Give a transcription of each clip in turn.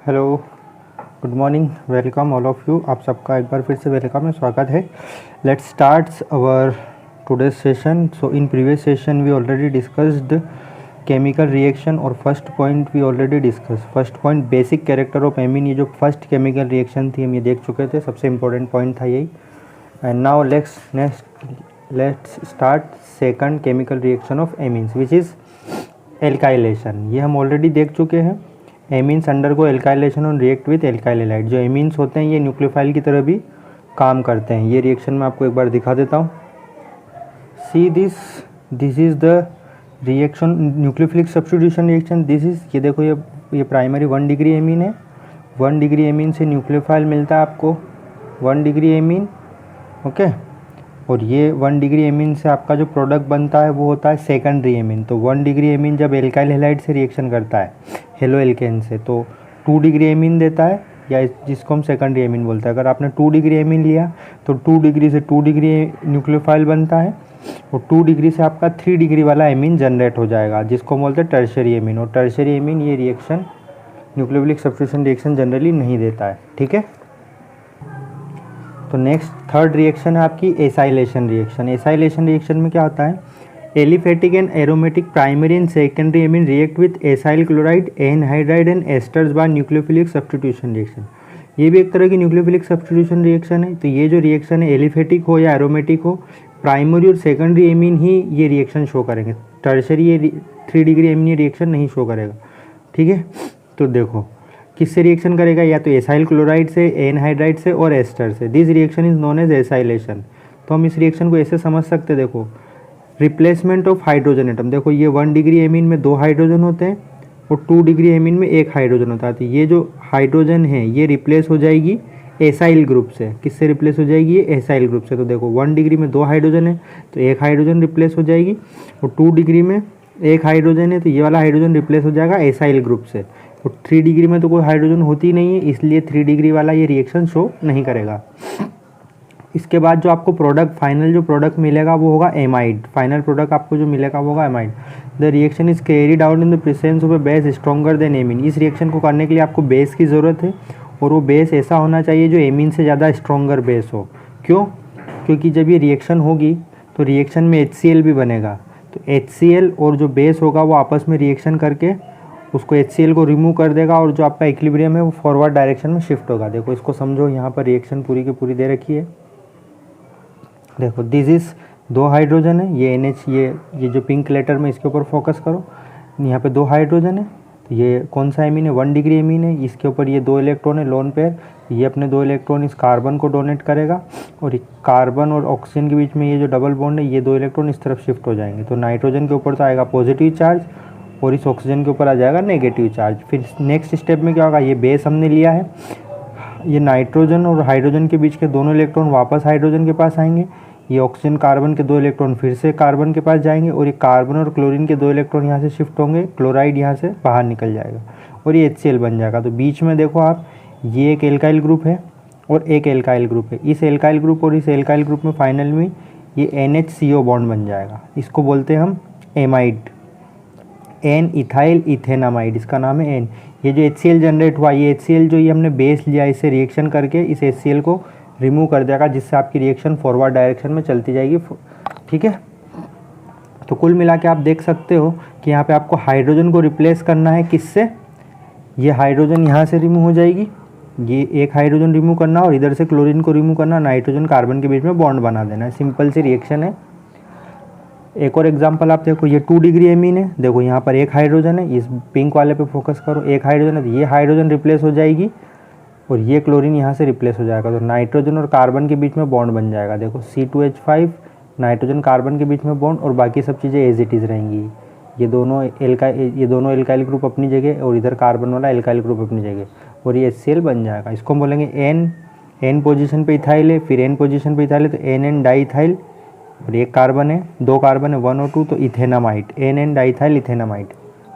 Hello, good morning, welcome all of you. आप सबका एक बार फिर से वेलकम है, स्वागत है। Let's start our today's session. So in previous session we already discussed chemical reaction और first point we already discuss. First point basic character of amine, ये जो फर्स्ट केमिकल रिएक्शन थी हम ये देख चुके थे, सबसे इंपॉर्टेंट पॉइंट था यही। And now let's start second chemical reaction of amines which is alkylation. ये हम ऑलरेडी देख चुके हैं। एमीन्स अंडरगो एल्काइलेशन और रिएक्ट विथ एल्काइल हैलाइड। जो एमीन्स होते हैं ये न्यूक्लियोफाइल की तरह भी काम करते हैं। ये रिएक्शन मैं आपको एक बार दिखा देता हूँ। See this is the reaction, nucleophilic substitution reaction. This is, ये देखो, ये प्राइमरी 1 डिग्री एमीन है। 1 डिग्री एमीन से न्यूक्लियोफाइल मिलता है आपको 1 डिग्री एमीन, ओके। और ये 1 डिग्री एमीन से आपका जो प्रोडक्ट बनता है वो होता है सेकेंडरी एमीन। तो 1 डिग्री एमीन जब एल्काइल हैलाइड से रिएक्शन करता है हेलो एल्केन से तो 2 डिग्री एमीन देता है, या जिसको हम सेकेंडरी एमीन बोलते हैं। अगर आपने 2 डिग्री एमीन लिया तो 2 डिग्री से 2 डिग्री न्यूक्लियोफाइल बनता है, और 2 डिग्री से आपका 3 डिग्री वाला एमीन जनरेट हो जाएगा, जिसको हम बोलते हैं टर्शियरी एमीन। और टर्शियरी एमीन ये reaction nucleophilic substitution reaction generally नहीं देता है, ठीक है। तो नेक्स्ट थर्ड रिएक्शन है आपकी एसाइलेशन रिएक्शन। एसाइलेशन रिएक्शन में क्या होता है, aliphatic and aromatic primary and secondary amine react with acyl chloride, anhydride and esters by nucleophilic substitution reaction. ये भी एक तरह की न्यूक्लियोफिलिक सब्स्टिट्यूशन रिएक्शन है। तो ये जो रिएक्शन है एलिफेटिक हो या एरोमेटिक हो, प्राइमरी और सेकेंडरी एमीन ही ये रिएक्शन शो करेंगे। टर्शरी ये 3 डिग्री एमीन ये रिएक्शन नहीं शो करेगा, ठीक है। तो देखो किससे रिएक्शन करेगा, या तो एसाइल क्लोराइड से, एनहाइड्राइड से और एस्टर से। This reaction is known as acylation. तो हम इस रिएक्शन को ऐसे समझ सकते हैं, देखो, रिप्लेसमेंट ऑफ हाइड्रोजन एटम। देखो ये 1 डिग्री एमीन में 2 हाइड्रोजन होते हैं और 2 डिग्री एमीन में 1 हाइड्रोजन होता है। तो ये जो हाइड्रोजन है ये रिप्लेस हो जाएगी एसाइल ग्रुप से। किससे रिप्लेस हो जाएगी, ये एसाइल ग्रुप से। तो देखो 1 डिग्री में 2 हाइड्रोजन है तो 1 हाइड्रोजन रिप्लेस हो जाएगी, और 2 डिग्री में 1 हाइड्रोजन है तो ये वाला हाइड्रोजन रिप्लेस हो जाएगा एसाइल ग्रुप से। और 3 डिग्री में तो कोई हाइड्रोजन होती नहीं है, इसलिए 3 डिग्री वाला ये रिएक्शन शो नहीं करेगा। इसके बाद जो आपको प्रोडक्ट, फाइनल जो प्रोडक्ट मिलेगा वो होगा एमाइड। फाइनल प्रोडक्ट आपको जो मिलेगा वो होगा amide. The reaction is carried out in the presence of A base stronger than amine. इस रिएक्शन को करने के लिए आपको बेस की ज़रूरत है, और वो बेस ऐसा होना चाहिए जो एमीन से ज़्यादा स्ट्रॉन्गर बेस हो। क्यों? क्योंकि जब ये रिएक्शन होगी तो रिएक्शन में HCl भी बनेगा। तो HCl और जो बेस होगा वो आपस में रिएक्शन करके उसको HCl को रिमूव कर देगा, और जो आपका इक्विलिब्रियम है वो फॉरवर्ड डायरेक्शन में शिफ्ट होगा। देखो इसको समझो, यहाँ पर रिएक्शन पूरी की पूरी दे रखी है। देखो दिस इज़ 2 हाइड्रोजन है, ये NH, ये जो पिंक लेटर में इसके ऊपर फोकस करो, यहाँ पे 2 हाइड्रोजन है। तो ये कौन सा एमीन है, 1 डिग्री एमीन है। इसके ऊपर ये 2 इलेक्ट्रॉन है, लोन पेयर। ये अपने 2 इलेक्ट्रॉन इस कार्बन को डोनेट करेगा, और कार्बन और ऑक्सीजन के बीच में ये जो डबल बॉन्ड है ये 2 इलेक्ट्रॉन इस तरफ शिफ्ट हो जाएंगे। तो नाइट्रोजन के ऊपर तो आएगा पॉजिटिव चार्ज, और इस ऑक्सीजन के ऊपर आ जाएगा नेगेटिव चार्ज। फिर नेक्स्ट स्टेप में क्या होगा, ये बेस हमने लिया है, ये नाइट्रोजन और हाइड्रोजन के बीच के दोनों इलेक्ट्रॉन वापस हाइड्रोजन के पास आएंगे। ये ऑक्सीजन कार्बन के 2 इलेक्ट्रॉन फिर से कार्बन के पास जाएंगे, और ये कार्बन और क्लोरीन के 2 इलेक्ट्रॉन यहाँ से शिफ्ट होंगे, क्लोराइड यहाँ से बाहर निकल जाएगा और ये HCl बन जाएगा। तो बीच में देखो आप, ये एक एल्काइल ग्रुप है और एक एल्काइल ग्रुप है। इस एल्काइल ग्रुप और इस एल्काइल ग्रुप में फाइनल में ये NHCO बॉन्ड बन जाएगा। इसको बोलते हैं हम एमाइड, एन इथाइल इथेनामाइड, इसका नाम है एन। ये जो HCl जनरेट हुआ, ये HCl जो ये हमने बेस लिया, इससे रिएक्शन करके इस HCl को रिमूव कर देगा, जिससे आपकी रिएक्शन फॉरवर्ड डायरेक्शन में चलती जाएगी, ठीक है। तो कुल मिला के आप देख सकते हो कि यहाँ पे आपको हाइड्रोजन को रिप्लेस करना है किससे, ये हाइड्रोजन यहाँ से रिमूव हो जाएगी, ये एक हाइड्रोजन रिमूव करना, और इधर से क्लोरीन को रिमूव करना, नाइट्रोजन कार्बन के बीच में बॉन्ड बना देना है। सिंपल सी रिएक्शन है। एक और एग्जांपल आप देखो, ये 2 डिग्री एमीन है। देखो यहाँ पर एक हाइड्रोजन है, इस पिंक वाले पे फोकस करो, एक हाइड्रोजन है, तो ये हाइड्रोजन रिप्लेस हो जाएगी और ये क्लोरीन यहाँ से रिप्लेस हो जाएगा। तो नाइट्रोजन और कार्बन के बीच में बॉन्ड बन जाएगा। देखो C2H5, नाइट्रोजन कार्बन के बीच में बॉन्ड, और बाकी सब चीज़ें एज इट इज़ रहेंगी। ये दोनों एल्काइल ग्रुप अपनी जगह, और इधर कार्बन वाला एल्काइल ग्रुप अपनी जगह, और ये HCl बन जाएगा। इसको हम बोलेंगे एन पोजीशन पे इथाइल है, फिर N पोजीशन पे इथाइल है तो NN डाइथाइल, और एक कार्बन है, 2 कार्बन है, 1 और 2, तो इथेनामाइड, NN डाइथाइल इथेनामाइड।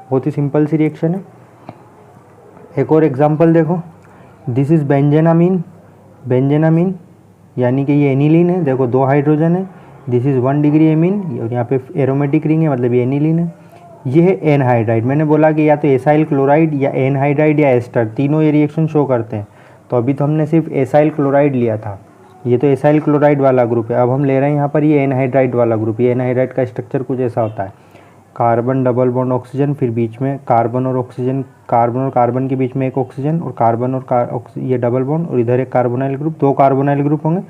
बहुत ही सिंपल सी रिएक्शन है। एक और एग्जाम्पल देखो, दिस इज़ बेंजेनामीन। बेंजेनामीन यानी कि ये एनिलीन है। देखो 2 हाइड्रोजन है, दिस इज़ 1 डिग्री एमीन, और यहाँ पे एरोमेटिक रिंग है, मतलब ये एनिलीन है। ये है एनहाइड्राइड। मैंने बोला कि या तो एसाइल क्लोराइड या एनहाइड्राइड या एस्टर, तीनों ये रिएक्शन शो करते हैं। तो अभी तो हमने सिर्फ एसाइल क्लोराइड लिया था, ये तो एसाइल क्लोराइड वाला ग्रुप है। अब हम ले रहे हैं यहाँ पर ये एनहाइड्राइड वाला ग्रुप। ये एनहाइड्राइड का स्ट्रक्चर कुछ ऐसा होता है, कार्बन डबल बॉन्ड ऑक्सीजन, फिर बीच में कार्बन और ऑक्सीजन, कार्बन और कार्बन के बीच में एक ऑक्सीजन, और कार्बन और ये डबल बॉन्ड, और इधर एक कार्बोनाइल ग्रुप। दो कार्बोनाइल ग्रुप होंगे,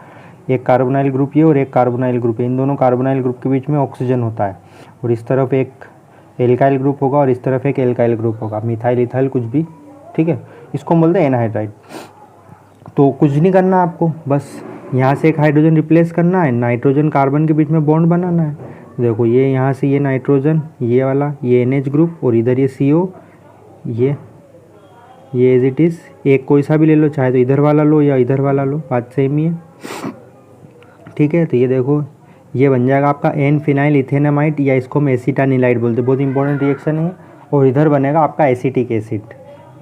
एक कार्बोनाइल ग्रुप ये और एक कार्बोनाइल ग्रुप है। इन दोनों कार्बोनाइल ग्रुप के बीच में ऑक्सीजन होता है, और इस तरफ एक एल्काइल ग्रुप होगा और इस तरफ एक एल्काइल ग्रुप होगा, मिथाइल इथाइल कुछ भी, ठीक है। इसको हम बोलते हैं एनहाइड्राइड। तो कुछ नहीं करना आपको, बस यहाँ से एक हाइड्रोजन रिप्लेस करना है, नाइट्रोजन कार्बन के बीच में बॉन्ड बनाना है। देखो ये यहाँ से ये नाइट्रोजन, ये वाला ये NH ग्रुप, और इधर ये CO, ये एज इट इज़। एक कोई सा भी ले लो, चाहे तो इधर वाला लो या इधर वाला लो, बात सेम ही है, ठीक है। तो ये देखो ये बन जाएगा आपका एन फिनाइल इथेनामाइड, या इसको हम एसिटानिलाइड बोलते हैं, बहुत इंपॉर्टेंट रिएक्शन है। और इधर बनेगा आपका एसिटिक एसिड।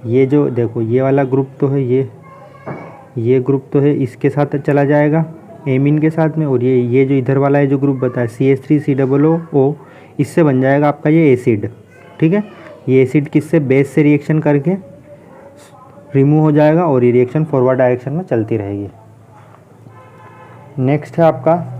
ये जो देखो ये वाला ग्रुप तो है, ये ग्रुप तो है, इसके साथ चला जाएगा एमीन के साथ में। और ये जो इधर वाला है जो ग्रुप बताया CH3COO, इससे बन जाएगा आपका ये एसिड, ठीक है। ये एसिड किससे, बेस से रिएक्शन करके रिमूव हो जाएगा, और ये रिएक्शन फॉरवर्ड डायरेक्शन में चलती रहेगी। नेक्स्ट है आपका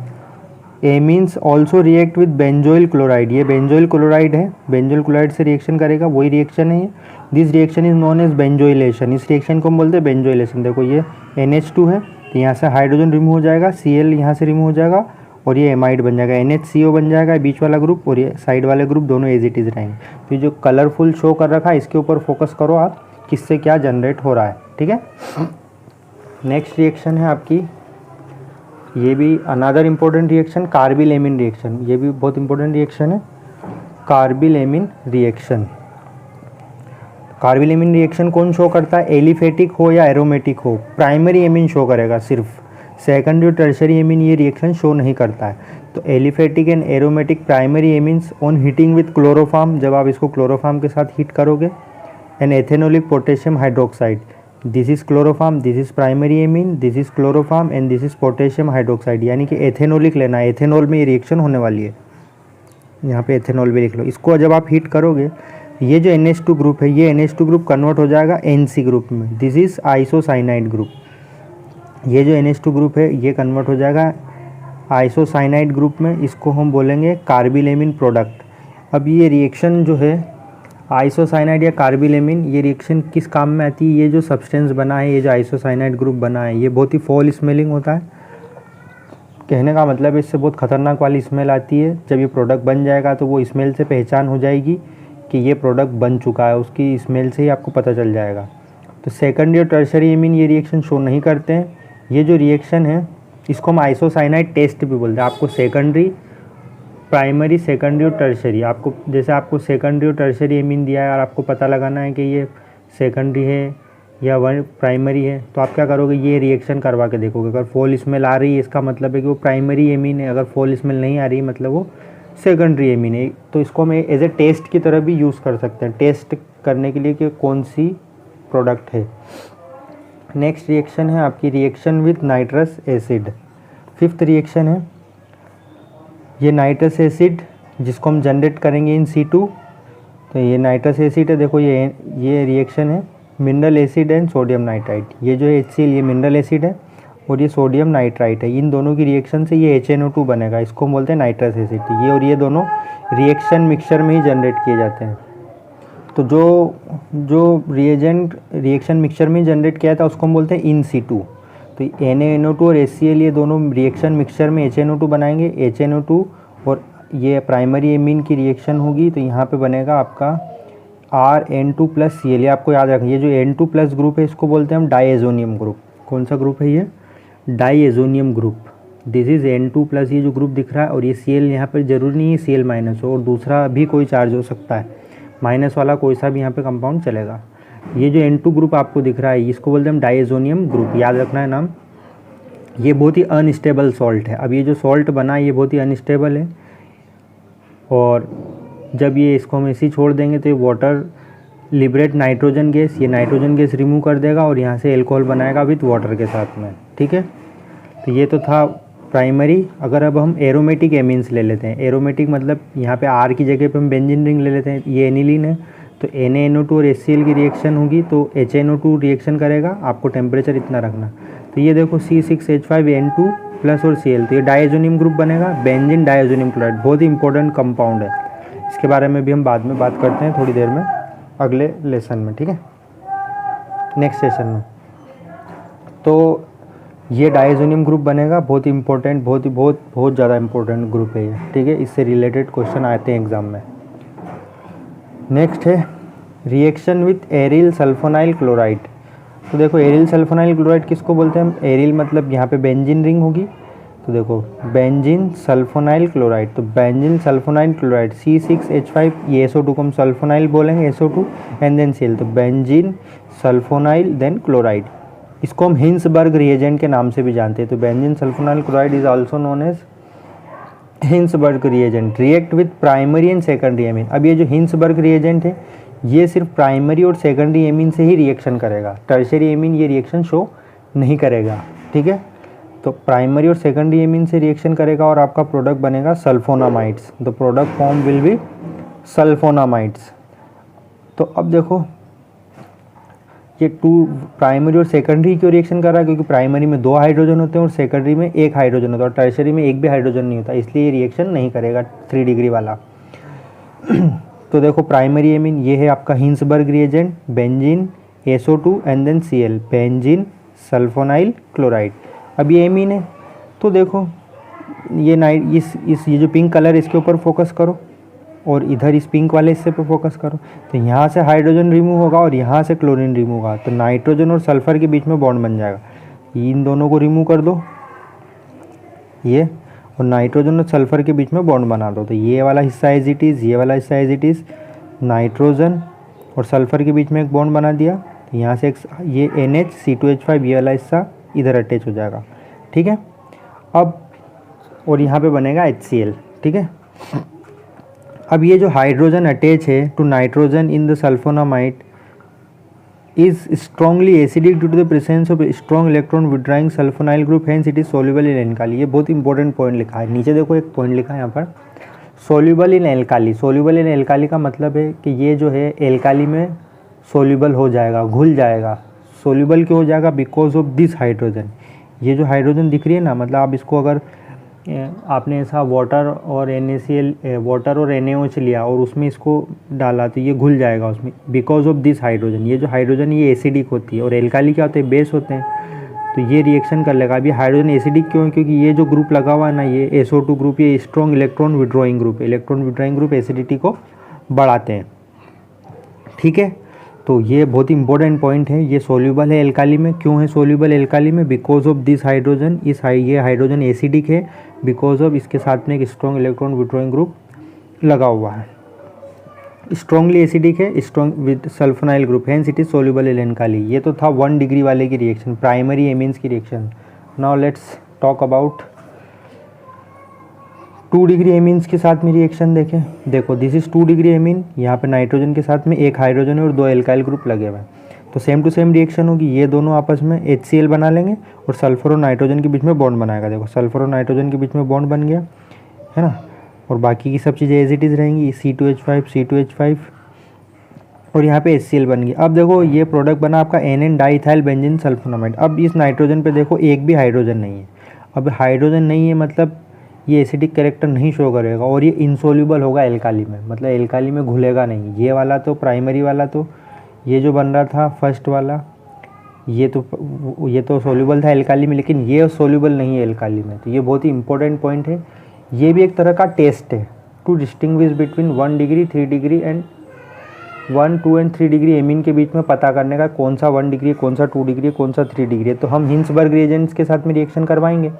amines also react with benzoyl chloride. ये बेंजोइल क्लोराइड है, बेंजोइल क्लोराइड से रिएक्शन करेगा, वही रिएक्शन है ये। This reaction is known as benzoylation. इस रिएक्शन को हम बोलते हैं बेंजोइलेशन। देखो ये NH2 है, तो यहाँ से हाइड्रोजन रिमूव हो जाएगा, Cl यहाँ से रिमूव हो जाएगा, और ये एमाइड बन जाएगा, NHCO बन जाएगा बीच वाला ग्रुप, और ये साइड वाले ग्रुप दोनों एज इट इज रहेंगे। तो ये जो कलरफुल शो कर रखा है, इसके ऊपर फोकस करो आप, किससे क्या जनरेट हो रहा है, ठीक है। नेक्स्ट रिएक्शन है आपकी, ये भी another important reaction, carbyl amine reaction. ये भी बहुत इंपॉर्टेंट रिएक्शन है, carbyl amine reaction. Carbyl amine reaction कौन शो करता है, एलिफेटिक हो या एरोमेटिक हो, प्राइमरी एमीन शो करेगा सिर्फ, सेकेंडरी और टर्शरी एमीन ये रिएक्शन शो नहीं करता है। तो aliphatic and aromatic primary amines on heating with chloroform, जब आप इसको क्लोरोफार्म के साथ हीट करोगे, and एथेनोलिक potassium hydroxide, this is chloroform, this is primary amine, this is chloroform and this is potassium hydroxide, यानी कि एथेनोलिक लेना है, एथेनॉल में ये रिएक्शन होने वाली है। यहाँ पे एथेनॉल भी लिख लो। इसको जब आप हीट करोगे, ये जो NH2 ग्रुप है, ये NH2 ग्रुप कन्वर्ट हो जाएगा NC ग्रुप में, दिस इज आइसोसाइनाइड ग्रुप। ये जो NH2 ग्रुप है ये कन्वर्ट हो जाएगा आइसोसाइनाइड ग्रुप में, इसको हम बोलेंगे कार्बिलेमिन प्रोडक्ट। अब ये रिएक्शन जो है आइसोसाइनाइड या कार्बिलेमिन, ये रिएक्शन किस काम में आती है, ये जो सब्सटेंस बना है, ये जो आइसोसाइनाइड ग्रुप बना है, ये बहुत ही फॉल स्मेलिंग होता है। कहने का मतलब है इससे बहुत ख़तरनाक वाली स्मेल आती है। जब ये प्रोडक्ट बन जाएगा तो वो स्मेल से पहचान हो जाएगी कि ये प्रोडक्ट बन चुका है, उसकी स्मेल से ही आपको पता चल जाएगा। तो सेकेंडरी और टर्शरी एमीन ये रिएक्शन शो नहीं करते हैं। ये जो रिएक्शन है इसको हम आइसोसाइनाइड टेस्ट भी बोलते हैं। आपको सेकेंडरी, प्राइमरी, सेकेंडरी और टर्शरी, आपको जैसे आपको सेकेंडरी और टर्शरी एमीन दिया है और आपको पता लगाना है कि ये सेकेंडरी है या वन प्राइमरी है, तो आप क्या करोगे, ये रिएक्शन करवा के देखोगे। अगर फॉल स्मेल आ रही है इसका मतलब है कि वो प्राइमरी एमीन है, अगर फॉल स्मेल नहीं आ रही मतलब वो सेकेंडरी एमीन है। तो इसको हम एज ए टेस्ट की तरह भी यूज़ कर सकते हैं, टेस्ट करने के लिए कि कौन सी प्रोडक्ट है। नेक्स्ट रिएक्शन है आपकी reaction with nitrous acid. Fifth reaction है ये नाइट्रस एसिड, जिसको हम जनरेट करेंगे इन C2। तो ये नाइट्रस एसिड है, देखो ये रिएक्शन है mineral acid and sodium nitrite. ये जो है HCl ये मिनरल एसिड है और ये सोडियम नाइट्राइट है। इन दोनों की रिएक्शन से ये HNO2 बनेगा, इसको हम बोलते हैं नाइट्रस एसिड। ये और ये दोनों रिएक्शन मिक्सचर में ही जनरेट किए जाते हैं। तो जो रिएजेंट रिएक्शन मिक्सचर में जनरेट किया था उसको हम बोलते हैं इन C2। तो NaNO2 और HCl ये दोनों रिएक्शन मिक्सचर में HNO2 बनाएंगे। HNO2 और ये प्राइमरी एमीन की रिएक्शन होगी, तो यहाँ पे बनेगा आपका RN2+Cl। ये आपको याद रखना, ये जो N2+ ग्रुप है इसको बोलते हैं हम डाईएजोनियम ग्रुप। कौन सा ग्रुप है ये, diazonium group. This is N2+, ये जो ग्रुप दिख रहा है, और ये Cl यहाँ पर जरूरी नहीं है Cl- हो, और दूसरा भी कोई चार्ज हो सकता है, माइनस वाला कोई सा भी यहाँ पे कंपाउंड चलेगा। ये जो N2 ग्रुप आपको दिख रहा है इसको बोलते हैं हम डाईएजोनियम ग्रुप, याद रखना है नाम। ये बहुत ही अनस्टेबल सॉल्ट है। अब ये जो सॉल्ट बना है ये बहुत ही अनस्टेबल है, और जब ये इसको हम ऐसे ही छोड़ देंगे तो ये वाटर लिबरेट नाइट्रोजन गैस, ये नाइट्रोजन गैस रिमूव कर देगा और यहाँ से एल्कोहल बनाएगा विथ वाटर के साथ में, ठीक है। तो ये तो था प्राइमरी, अगर अब हम एरोमेटिक एमीन्स ले लेते हैं, एरोमेटिक मतलब यहाँ पे आर की जगह पे हम बेंजीन रिंग ले लेते हैं, ये एनिलीन है, तो NaNO2 और HCl की रिएक्शन होगी तो HNO2 रिएक्शन करेगा, आपको टेम्परेचर इतना रखना। तो ये देखो C6H5N2 प्लस और Cl, तो ये डायजोनियम ग्रुप बनेगा, बेंजीन डायजोनियम क्लोराइड, बहुत ही इंपॉर्टेंट कंपाउंड है। इसके बारे में भी हम बाद में बात करते हैं थोड़ी देर में, अगले लेसन में, ठीक है, नेक्स्ट सेशन में। तो ये डायजोनियम ग्रुप बनेगा, बहुत ही इंपॉर्टेंट, बहुत ज़्यादा इंपॉर्टेंट ग्रुप है ये, ठीक है, इससे रिलेटेड क्वेश्चन आते हैं एग्जाम में। नेक्स्ट है reaction with aryl sulfonyl chloride. तो देखो एरिल सल्फोनाइल क्लोराइड किसको बोलते हैं हम, एरिल मतलब यहाँ पे बेंजीन रिंग होगी, तो देखो बेंजीन सल्फोनाइल क्लोराइड, तो बेंजीन सल्फोनाइल क्लोराइड C6H5, ये SO2 को हम सल्फोनाइल बोलेंगे, SO2 एंड देन Cl, तो बेंजीन सल्फोनाइल देन क्लोराइड। इसको हम हिंसबर्ग रिएजेंट के नाम से भी जानते हैं, तो benzene sulphonyl chloride is also known as Hinsberg reagent, react with primary and secondary amine. अब ये जो हिंसबर्ग रिएजेंट है ये सिर्फ प्राइमरी और सेकेंडरी एमीन से ही रिएक्शन करेगा, टर्शियरी एमीन ये रिएक्शन शो नहीं करेगा, ठीक है। तो प्राइमरी और सेकेंडरी एमीन से रिएक्शन करेगा और आपका प्रोडक्ट बनेगा sulphonamides, the product form will be sulphonamides. तो अब देखो ये टू प्राइमरी और सेकेंडरी क्यों रिएक्शन कर रहा है, क्योंकि प्राइमरी में 2 हाइड्रोजन होते हैं और सेकेंडरी में 1 हाइड्रोजन होता है और टर्शियरी में 1 भी हाइड्रोजन नहीं होता, इसलिए ये रिएक्शन नहीं करेगा 3 डिग्री वाला। तो देखो प्राइमरी एमीन ये है आपका Hinsberg reagent, benzene SO2 and then Cl, benzene sulphonyl chloride. अब ये एमीन है, तो देखो ये ये जो पिंक कलर इसके ऊपर फोकस करो और इधर इस पिंक वाले हिस्से पर फोकस करो, तो यहाँ से हाइड्रोजन रिमूव होगा और यहाँ से क्लोरीन रिमूव होगा, तो नाइट्रोजन और सल्फर के बीच में बॉन्ड बन जाएगा। इन दोनों को रिमूव कर दो ये, और नाइट्रोजन और सल्फर के बीच में बॉन्ड बना दो, तो ये वाला हिस्सा एज इट इज़, ये वाला हिस्सा एज इट इज़, नाइट्रोजन और सल्फर के बीच में एक बॉन्ड बना दिया, तो यहाँ से एक ये NH2C2H5 ये वाला हिस्सा इधर अटैच हो जाएगा, ठीक है। अब और यहाँ पे बनेगा HCl, ठीक है। अब ये जो हाइड्रोजन अटैच है to nitrogen in the sulphonamide is strongly acidic due to the presence of strong electron withdrawing sulphonyl group, hence it is soluble in alkali. ये बहुत इंपॉर्टेंट पॉइंट लिखा है, नीचे देखो एक पॉइंट लिखा है यहाँ पर, soluble in alkali. Soluble in alkali का मतलब है कि ये जो है एल्काली में सोल्यूबल हो जाएगा, घुल जाएगा। सोल्यूबल क्यों हो जाएगा, बिकॉज ऑफ दिस हाइड्रोजन। ये जो हाइड्रोजन दिख रही है ना, मतलब आप इसको अगर आपने ऐसा वाटर और NaCl, वाटर और NaOH लिया और उसमें इसको डाला तो ये घुल जाएगा उसमें, बिकॉज ऑफ दिस हाइड्रोजन। ये जो हाइड्रोजन ये एसिडिक होती है और एल्काली क्या होते हैं, बेस होते हैं, तो ये रिएक्शन कर लेगा। अभी हाइड्रोजन एसिडिक क्यों है, क्योंकि ये जो ग्रुप लगा हुआ है ना, ये SO2 ग्रुप, ये स्ट्रॉन्ग इलेक्ट्रॉन विड्रॉइंग ग्रुप है। इलेक्ट्रॉन विड्रॉइंग ग्रुप एसिडिटी को बढ़ाते हैं, ठीक है। तो ये बहुत ही इंपॉर्टेंट पॉइंट है। ये सोल्यूबल है एल्काली में, क्यों है सोल्यूबल एल्काली में, बिकॉज ऑफ दिस हाइड्रोजन। ये हाइड्रोजन एसिडिक है बिकॉज ऑफ इसके साथ में एक स्ट्रॉन्ग इलेक्ट्रॉन विड्रॉइंग ग्रुप लगा हुआ है, स्ट्रॉन्गली एसिडिक है, strong with sulfonyl group, hence it is soluble in alkali. ये तो था 1 डिग्री वाले की रिएक्शन, प्राइमरी एमीन्स की reaction. Now let's talk about 2 degree amines के साथ में रिएक्शन देखें। देखो दिस इज 2 डिग्री एमीन, यहाँ पे नाइट्रोजन के साथ में 1 हाइड्रोजन है और 2 एल्काइल ग्रुप लगे हुए हैं, तो सेम टू सेम रिएक्शन होगी। ये दोनों आपस में HCl बना लेंगे और सल्फर और नाइट्रोजन के बीच में बॉन्ड बनाएगा। देखो सल्फर और नाइट्रोजन के बीच में बॉन्ड बन गया है ना, और बाकी की सब चीज़ें एज इट इज़ रहेंगी, C2H5 और यहाँ पे HCl बन गई। अब देखो ये प्रोडक्ट बना आपका NN डाइथाइल बेंजीन सल्फोनामाइड। अब इस नाइट्रोजन पे देखो एक भी हाइड्रोजन नहीं है। अब हाइड्रोजन नहीं है मतलब ये एसिडिक कैरेक्टर नहीं शो करेगा और ये इनसोल्यूबल होगा एल्काली में, मतलब एल्काली में घुलेगा नहीं। ये वाला तो प्राइमरी वाला, तो ये जो बन रहा था फर्स्ट वाला, ये तो सोल्यूबल था एल्काली में, लेकिन ये सोल्यूबल नहीं है एल्काली में। तो ये बहुत ही इंपॉर्टेंट पॉइंट है। ये भी एक तरह का टेस्ट है to distinguish between 1 degree 3 degree and 1, 2 and 3 degree amine के बीच में पता करने का कौन सा 1 डिग्री, कौन सा 2 डिग्री, कौन सा 3 डिग्री है। तो हम हिंसबर्ग रिएजेंट्स के साथ में रिएक्शन करवाएंगे,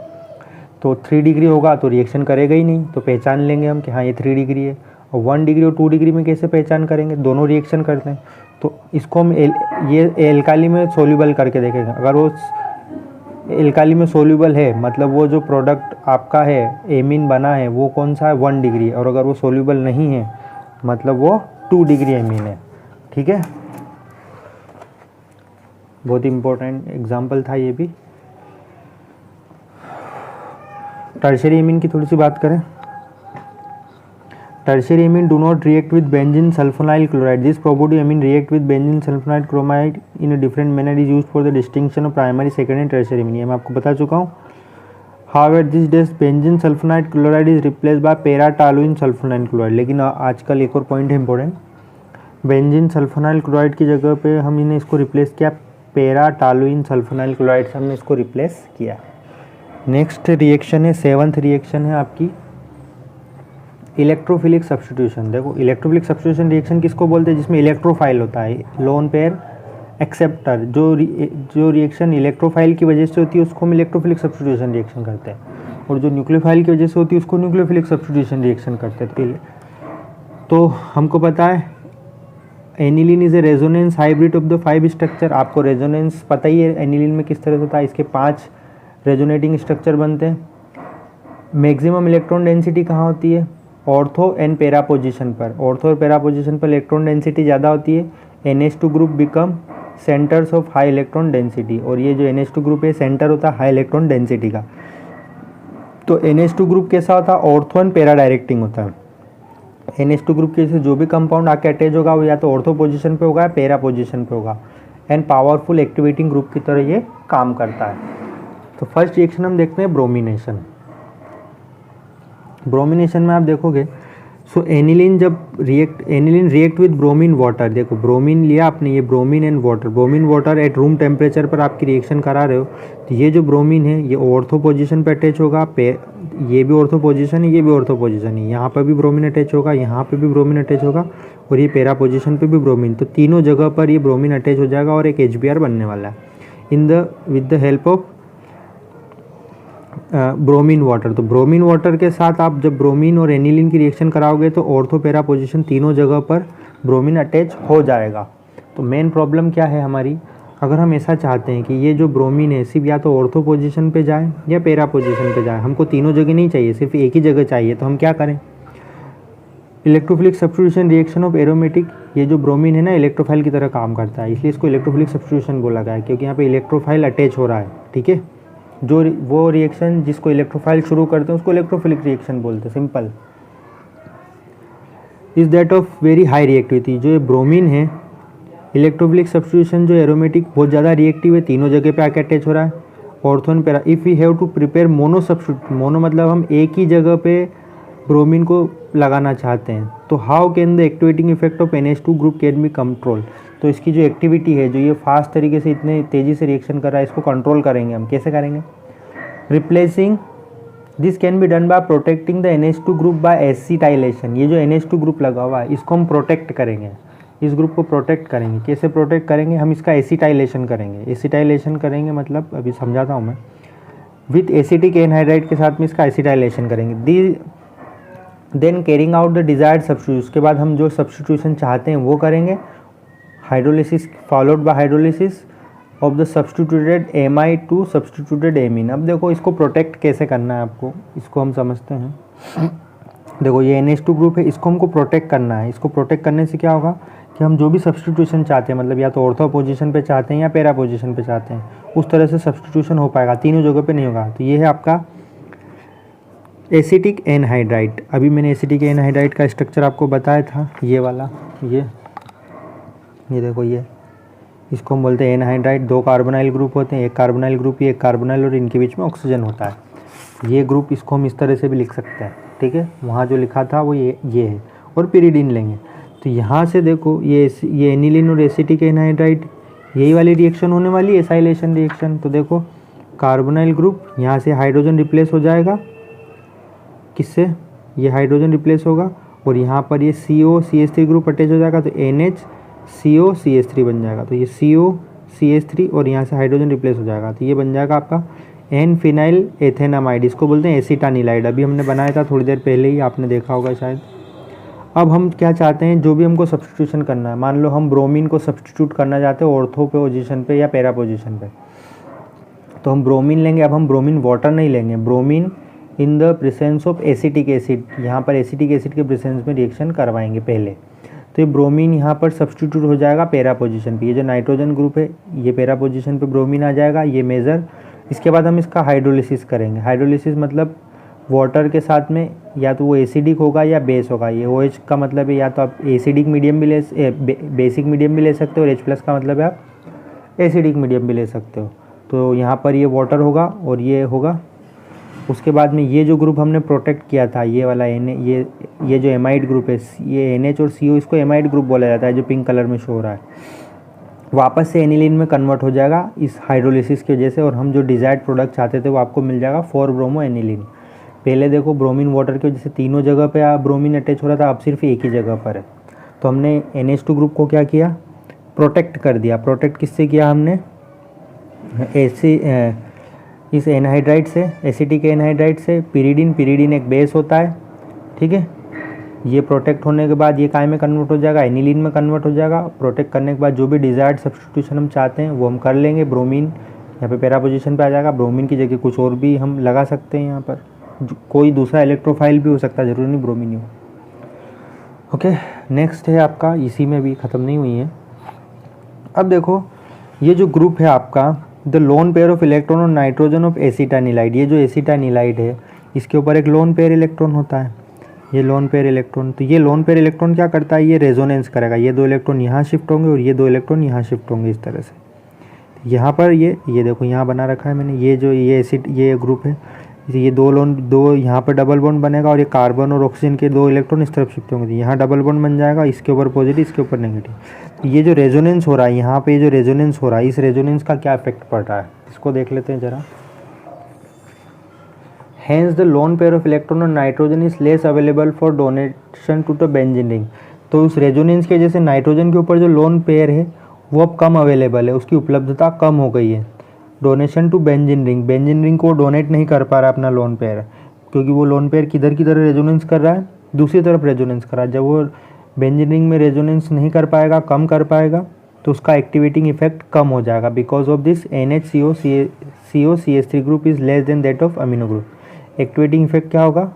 तो 3 डिग्री होगा तो रिएक्शन करेगा ही नहीं, तो पहचान लेंगे हम कि हाँ ये 3 डिग्री है। और 1 डिग्री और 2 डिग्री में कैसे पहचान करेंगे, दोनों रिएक्शन करते हैं। तो इसको हम ये एल्काली में सोल्यूबल करके देखेंगे। अगर वो एल्काली में सोल्यूबल है मतलब वो जो प्रोडक्ट आपका है एमीन बना है वो कौन सा है, 1 डिग्री, और अगर वो सोल्यूबल नहीं है मतलब वो 2 डिग्री एमीन है, ठीक है। बहुत इंपॉर्टेंट एग्जाम्पल था ये भी। टर्शियरी एमीन की थोड़ी सी बात करें। Tertiary amine do not react with benzene sulphonyl chloride. This property amine react with benzene sulphonyl chloride in a different manner is use for the distinction of primary secondary and tertiary amine. ये मैं आपको बता चुका हूँ। However, these days benzene sulphonyl chloride is replace by para toluene sulphonyl chloride. लेकिन आजकल एक और पॉइंट है इंपॉर्टेंट, बेंजीन सल्फोनाइल क्लोराइड की जगह पे हम इन्हें इसको रिप्लेस किया पेराटोलुइन सल्फोनाइल क्लोराइड से हमने इसको रिप्लेस किया। नेक्स्ट रिएक्शन है, सेवंथ रिएक्शन है आपकी इलेक्ट्रोफिलिक सब्स्टिट्यूशन। देखो इलेक्ट्रोफिलिक सब्स्टिट्यूशन रिएक्शन किसको बोलते हैं, जिसमें इलेक्ट्रोफाइल होता है, लोन पेयर एक्सेप्टर। जो रिएक्शन इलेक्ट्रोफाइल की वजह से होती है उसको हम इलेक्ट्रोफिलिक सब्स्टिट्यूशन रिएक्शन करते हैं, और जो न्यूक्लियोफाइल की वजह से होती है उसको न्यूक्लियोफिलिक सब्स्टिट्यूशन रिएक्शन करते हैं। तो हमको पता है aniline is a resonance hybrid of the 5 structure. आपको रेजोनेंस पता ही है एनिलीन में किस तरह से होता है, इसके 5 रेजोनेटिंग स्ट्रक्चर बनते हैं। मैक्सिमम इलेक्ट्रॉन डेंसिटी कहाँ होती है, ऑर्थो एंड पैरा पोजीशन पर। ऑर्थो और पैरा पोजीशन पर इलेक्ट्रॉन डेंसिटी ज़्यादा होती है। NH2 group become centres of high electron density, और ये जो NH2 ग्रुप है सेंटर होता है हाई इलेक्ट्रॉन डेंसिटी का। तो NH2 ग्रुप कैसा होता है, ऑर्थो एंड पैरा डायरेक्टिंग होता है। NH2 ग्रुप के से जो भी कंपाउंड आके अटैच होगा वो या तो ऑर्थो पोजीशन पे होगा या पैरा पोजीशन पे होगा, एंड पावरफुल एक्टिवेटिंग ग्रुप की तरह ये काम करता है। तो फर्स्ट रिएक्शन हम देखते हैं ब्रोमिनेशन। ब्रोमिनेशन में आप देखोगे so aniline react with bromine water. देखो ब्रोमीन लिया आपने, ये bromine and water, bromine water at room temperature पर आपकी रिएक्शन करा रहे हो, तो ये जो ब्रोमीन है ये ऑर्थो पोजीशन पे अटैच होगा, ये भी ऑर्थो पोजीशन है, ये भी ऑर्थो पोजीशन है, यहाँ पर भी ब्रोमीन अटैच होगा, यहाँ पे भी ब्रोमीन अटैच होगा, और ये पैरा पोजीशन पे भी ब्रोमीन। तो तीनों जगह पर ये ब्रोमीन अटैच हो जाएगा और एक HBr बनने वाला है with the help of bromine water. तो ब्रोमीन वाटर के साथ आप जब ब्रोमीन और एनिलीन की रिएक्शन कराओगे तो ऑर्थो पैरा पोजीशन तीनों जगह पर ब्रोमीन अटैच हो जाएगा। तो मेन प्रॉब्लम क्या है हमारी, अगर हम ऐसा चाहते हैं कि ये जो ब्रोमीन है सिर्फ या तो ऑर्थो पोजीशन पे जाए या पैरा पोजीशन पे जाए, हमको तीनों जगह नहीं चाहिए, सिर्फ एक ही जगह चाहिए, तो हम क्या करें, electrophilic substitution reaction of aromatic. ये जो ब्रोमीन है ना इलेक्ट्रोफाइल की तरह काम करता है, इसलिए इसको इलेक्ट्रोफिलिक सब्स्टिट्यूशन बोला गया है, क्योंकि यहाँ पे इलेक्ट्रोफाइल अटैच हो रहा है। ठीक है, जो वो रिएक्शन जिसको इलेक्ट्रोफाइल शुरू करते हैं उसको इलेक्ट्रोफिलिक रिएक्शन बोलते हैं, simple. Is that of very high reactivity. जो ये ब्रोमीन है इलेक्ट्रोफिलिक सब्स्टिट्यूशन जो एरोमेटिक बहुत ज़्यादा रिएक्टिव है, तीनों जगह पे आके अटैच हो रहा है, ortho and para. If we have to prepare mono substitute, mono मतलब हम एक ही जगह पे ब्रोमीन को लगाना चाहते हैं, तो how can the activating effect of NH2 group can be control. तो इसकी जो एक्टिविटी है, जो ये फास्ट तरीके से इतने तेज़ी से रिएक्शन कर रहा है, इसको कंट्रोल करेंगे हम, कैसे करेंगे, replacing this can be done by protecting the NH2 group by acetylation. ये जो NH2 ग्रुप लगा हुआ है इसको हम प्रोटेक्ट करेंगे, इस ग्रुप को प्रोटेक्ट करेंगे। कैसे प्रोटेक्ट करेंगे, हम इसका एसिटाइलेशन करेंगे। एसिटाइलेशन करेंगे मतलब अभी समझाता हूँ मैं, विथ एसिटिक एनहाइड्राइड के साथ में इसका एसिटाइलेशन करेंगे। Then carrying out the desired substitution, उसके बाद हम जो सब्स्टिट्यूशन चाहते हैं वो करेंगे। Hydrolysis followed by hydrolysis of the substituted amide to substituted amine. अब देखो इसको प्रोटेक्ट कैसे करना है आपको, इसको हम समझते हैं। देखो ये NH2 ग्रुप है, इसको हमको प्रोटेक्ट करना है। इसको प्रोटेक्ट करने से क्या होगा कि हम जो भी सब्स्टिट्यूशन चाहते हैं, मतलब या तो ऑर्थो पोजीशन पे चाहते हैं या पैरा पोजीशन पे चाहते हैं, उस तरह से सब्स्टिट्यूशन हो पाएगा, तीनों जगह पे नहीं होगा। तो ये है आपका एसिटिक एनहाइड्राइड। अभी मैंने एसिटिक एनहाइड्राइड का स्ट्रक्चर आपको बताया था, ये वाला, ये देखो, ये इसको हम बोलते हैं एनहाइड्राइड। 2 कार्बोनाइल ग्रुप होते हैं, एक कार्बोनाइल ग्रुप, ये एक कार्बोनाइल, और इनके बीच में ऑक्सीजन होता है। ये ग्रुप इसको हम इस तरह से भी लिख सकते हैं। ठीक है, वहाँ जो लिखा था वो ये है, और पिरिडीन लेंगे। तो यहाँ से देखो ये एनिलीन और एसिटिक एनहाइड्राइड, यही वाली रिएक्शन होने वाली है, एसाइलेशन रिएक्शन। तो देखो कार्बोनाइल ग्रुप, यहाँ से हाइड्रोजन रिप्लेस हो जाएगा, किससे, ये हाइड्रोजन रिप्लेस होगा, और यहाँ पर ये COCH3 ग्रुप अटैच हो जाएगा, तो NHCOCH3 बन जाएगा। तो ये COCH3 और यहाँ से हाइड्रोजन रिप्लेस हो जाएगा, तो ये बन जाएगा आपका एन फिनाइल एथेनामाइड। इसको बोलते हैं एसिटानिलाइड। अभी हमने बनाया था थोड़ी देर पहले ही, आपने देखा होगा शायद। अब हम क्या चाहते हैं, जो भी हमको सब्स्टिट्यूशन करना है, मान लो हम ब्रोमीन को सब्स्टिट्यूट करना चाहते हैं ऑर्थो पोजीशन पे या पैरा पोजीशन पे, तो हम ब्रोमीन लेंगे। अब हम ब्रोमीन वाटर नहीं लेंगे, bromine in the presence of acetic acid, यहाँ पर एसिटिक एसिड के प्रेजेंस में रिएक्शन करवाएंगे पहले। तो ये ब्रोमीन यहाँ पर सब्स्टिट्यूट हो जाएगा पैरा पोजीशन पे। ये जो नाइट्रोजन ग्रुप है ये पैरा पोजीशन पे ब्रोमीन आ जाएगा, ये मेजर। इसके बाद हम इसका हाइड्रोलिसिस करेंगे। हाइड्रोलिसिस मतलब वाटर के साथ में या तो वो एसिडिक होगा या बेस होगा। ये OH का मतलब है या तो आप एसिडिक मीडियम भी बेसिक मीडियम भी ले सकते हो, और H+ का मतलब है आप एसिडिक मीडियम भी ले सकते हो। तो यहाँ पर ये वाटर होगा और ये होगा। उसके बाद में ये जो ग्रुप हमने प्रोटेक्ट किया था, ये वाला ये जो एमाइड ग्रुप है, ये NH और CO, इसको एमाइड ग्रुप बोला जाता है, जो पिंक कलर में शो हो रहा है, वापस से एनिलीन में कन्वर्ट हो जाएगा इस हाइड्रोलिसिस की वजह से, और हम जो डिजायर्ड प्रोडक्ट चाहते थे वो आपको मिल जाएगा 4-ब्रोमो एनिलीन। पहले देखो ब्रोमीन वाटर की वजह से तीनों जगह पे ब्रोमीन अटैच हो रहा था, अब सिर्फ एक ही जगह पर है। तो हमने NH2 ग्रुप को क्या किया, प्रोटेक्ट कर दिया। प्रोटेक्ट किससे किया हमने, इस एनहाइड्राइड से, एसिटिक एनहाइड्राइड से। पिरीडीन एक बेस होता है, ठीक है। ये प्रोटेक्ट होने के बाद ये काय में कन्वर्ट हो जाएगा, एनिलीन में कन्वर्ट हो जाएगा। प्रोटेक्ट करने के बाद जो भी डिजायर्ड सब्स्टिट्यूशन हम चाहते हैं वो हम कर लेंगे। ब्रोमीन यहाँ पे पैरा पोजीशन पे आ जाएगा, ब्रोमीन की जगह कुछ और भी हम लगा सकते हैं यहाँ पर, कोई दूसरा इलेक्ट्रोफाइल भी हो सकता है, ज़रूरी नहीं ब्रोमीन हो। ओके, नेक्स्ट है आपका, इसी में भी ख़त्म नहीं हुई है। अब देखो ये जो ग्रुप है आपका, the lone pair of electron और नाइट्रोजन ऑफ एसिटानिलाइड। ये जो एसिटानिलाइड है इसके ऊपर एक लोन पेयर इलेक्ट्रॉन होता है, ये लोन पेयर इलेक्ट्रॉन। तो ये लोन पेयर इलेक्ट्रॉन क्या करता है, ये रेजोनेंस करेगा। ये 2 इलेक्ट्रॉन यहाँ शिफ्ट होंगे और ये 2 इलेक्ट्रॉन यहाँ शिफ्ट होंगे इस तरह से। यहाँ पर ये देखो यहाँ बना रखा है मैंने, ये जो ये ग्रुप है, ये 2 यहाँ पर डबल बॉन्ड बनेगा, और ये कार्बन और ऑक्सीजन के 2 इलेक्ट्रॉन इस तरफ शिफ्ट होंगे। यहाँ डबल बॉन्ड बन जाएगा, इसके ऊपर पॉजिटिव, इसके ऊपर नेगेटिव। ये जो रेजोनेंस हो रहा है यहाँ पे, ये जो रेजोनेंस हो रहा है, इस रेजोनेंस का क्या इफेक्ट पड़ रहा है इसको देख लेते हैं जरा। Hence the lone pair of electron on nitrogen is less available for donation to the benzene ring। तो उस रेजोनेंस की वजह से नाइट्रोजन के ऊपर जो लोन पेयर है वो अब कम अवेलेबल है, उसकी उपलब्धता कम हो गई है। डोनेशन टू बेंजीन रिंग को डोनेट नहीं कर पा रहा अपना लोन पेयर, क्योंकि वो लोन पेयर किधर रेजोनेंस कर रहा है, दूसरी तरफ रेजोनेंस कर रहा है। जब वो बेंजीन रिंग में रेजोनेंस नहीं कर पाएगा, कम कर पाएगा, तो उसका एक्टिवेटिंग इफेक्ट कम हो जाएगा। Because of this NHCO-CH3 group is less than that of amino group. Activating effect क्या होगा,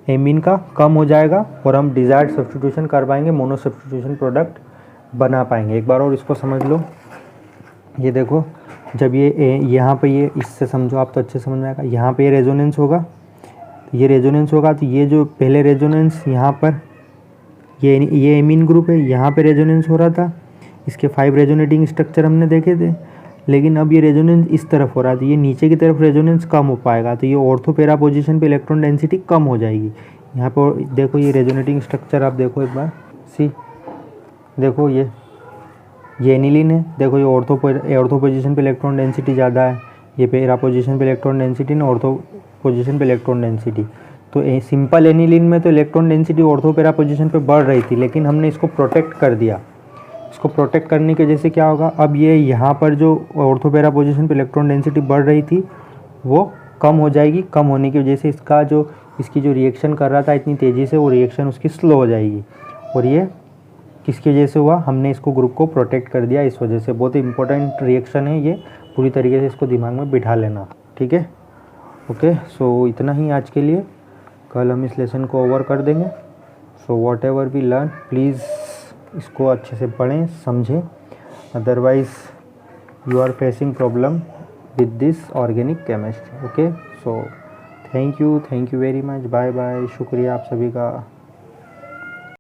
एमीन का कम हो जाएगा, और हम डिजायर्ड सब्स्टिट्यूशन कर पाएंगे, मोनो सब्स्टिट्यूशन प्रोडक्ट बना पाएंगे। एक बार और इसको समझ लो। ये देखो जब ये यहाँ पे, ये इससे समझो आप तो अच्छे समझ में आएगा। यहाँ पे ये रेजोनेंस होगा, ये रेजोनेंस होगा, तो ये जो पहले रेजोनेंस यहाँ पर ये एमीन ग्रुप है, यहाँ पे रेजोनेंस हो रहा था, इसके 5 रेजोनेटिंग स्ट्रक्चर हमने देखे थे। लेकिन अब ये रेजोनेंस इस तरफ हो रहा है, तो ये नीचे की तरफ रेजोनेंस कम हो पाएगा, तो ये ऑर्थो पैरा पोजीशन पे इलेक्ट्रॉन डेंसिटी कम हो जाएगी। यहाँ पर देखो ये रेजोनेटिंग स्ट्रक्चर आप देखो एक बार, देखो ये एनिलीन है, देखो ये ऑर्थो पोजीशन पे इलेक्ट्रॉन डेंसिटी ज़्यादा है, ये पैरा पोजीशन पे इलेक्ट्रॉन डेंसिटी ना ऑर्थो पोजीशन पे इलेक्ट्रॉन डेंसिटी। तो सिंपल एनिलीन में तो electron density ortho para position पे बढ़ रही थी, लेकिन हमने इसको प्रोटेक्ट कर दिया। इसको प्रोटेक्ट करने की वजह से क्या होगा, अब ये यहाँ पर जो ऑर्थो पैरा पोजीशन पे इलेक्ट्रॉन डेंसिटी बढ़ रही थी वो कम हो जाएगी। कम होने की वजह से इसकी जो रिएक्शन कर रहा था इतनी तेज़ी से, वो रिएक्शन उसकी स्लो हो जाएगी। और ये किसकी वजह से हुआ, हमने इसको ग्रुप को प्रोटेक्ट कर दिया, इस वजह से। बहुत ही इंपॉर्टेंट रिएक्शन है ये, पूरी तरीके से इसको दिमाग में बिठा लेना, ठीक है। ओके, सो इतना ही आज के लिए, कल हम इस लेसन को ओवर कर देंगे। So whatever we learn, please इसको अच्छे से पढ़ें, समझें, otherwise you are facing problem with this organic chemistry. Okay, so thank you very much, bye bye, शुक्रिया आप सभी का।